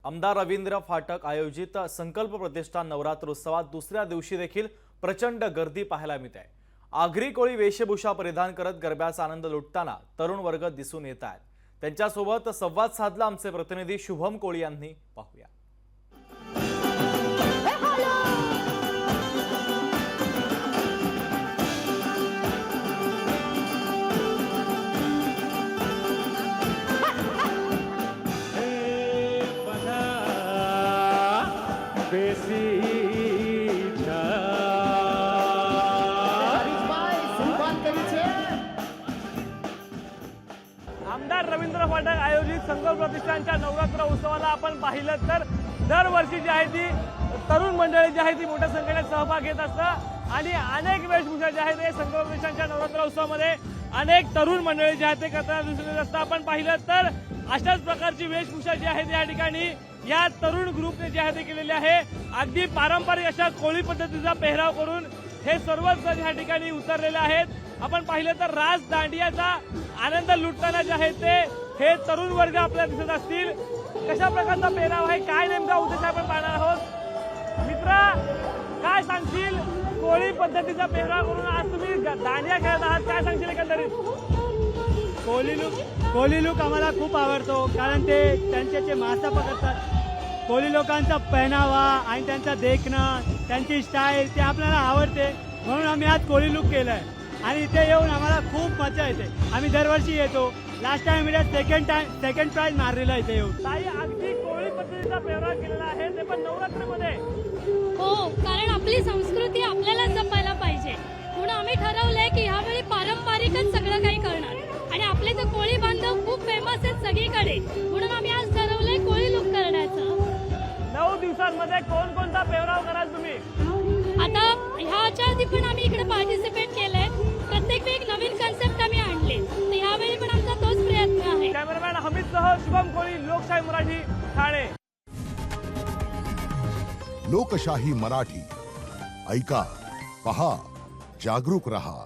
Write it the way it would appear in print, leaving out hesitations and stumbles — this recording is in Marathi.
आमदार रवींद्र फाटक आयोजित संकल्प प्रतिष्ठान नवरात्रोत्सवात दुसऱ्या दिवशी देखील प्रचंड गर्दी पाहायला मिळते। आगरी कोळी वेशभूषा परिधान करत गरब्याचा आनंद लुटताना तरुण वर्ग दिसून येत आहेत। त्यांच्यासोबत संवाद साधला आमचे प्रतिनिधी शुभम कोळी यांनी। पाहूया। आमदार रवींद्र फाटक आयोजित संकल्प प्रतिष्ठानच्या नवरात्र उत्सवाला आपण पाहिलं तर दरवर्षी जी आहे ती तरुण मंडळी जी आहे ती मोठ्या संख्येने सहभाग घेत असतात आणि अनेक वेशभूषा जी आहे ते संकल्प प्रतिष्ठानच्या नवरात्र उत्सवामध्ये अनेक तरुण मंडळी जी आहे ते करताना दिसून येत असतात। आपण पाहिलं तर अशाच प्रकारची वेशभूषा जी आहे या ठिकाणी या तरुण ग्रुपने जी आहे ते केलेली आहे। अगदी पारंपरिक अशा कोळी पद्धतीचा पेहराव करून हे सर्वच जण या ठिकाणी उतरलेले आहेत। आपण पाहिलं तर रास दांडियाचा आनंद लुटताना जे आहे ते हे तरुण वर्ग आपल्याला दिसत असतील। कशा प्रकारचा पेहराव आहे, काय नेमका उद्देश आपण पाहणार आहोत। मित्रा, काय सांगशील कोळी पद्धतीचा पेहराव करून आज तुम्ही दांडिया खेळत आहात, काय सांगशील एकंदरीत? कोळी लूक आम्हाला खूप आवडतो, कारण ते त्यांचे मासा पकडतात। कोळी लोकांचा पहनावा आणि त्यांचा देखणं, त्यांची स्टाईल ते आपल्याला आवडते, म्हणून आम्ही आज कोळी लूक केलाय आणि इथे येऊन आम्हाला खूप मजा येते। आम्ही दरवर्षी येतो। लास्ट टाइम मी सेकंड प्राइज मारलेला इथे येऊन। ताई, अगदी कोळी पद्धतीचा पेहराव केलेला आहे ते पण नवरात्रीमध्ये। हो, कारण आपली संस्कृती आपल्याला जपायला पाहिजे, म्हणून आम्ही ठरवलंय की ह्यावेळी पारंपरिकच सगळं काही करणार आणि आपले तर कोळी बांधव खूप फेमस आहेत सगळीकडे, म्हणून आम्ही आज ठरवलंय कोळी लूक करण्याचं। 9 दिवसांमध्ये कोणकोणता पेहराव कराल तुम्ही? आता ह्याच्या आधी पण आम्ही इकडे पार्टिसिपेट केलंय, प्रत्येक वेळी एक नवीन कन्सेप्ट आम्ही आणले, तर ह्यावेळी पण आमचा तोच प्रयत्न आहे। कॅमेरामॅन हमीदसह शुभम कोळी, लोकशाही मराठी, ठाणे। लोकशाही मराठी, ऐका, पहा, जागरूक रहा।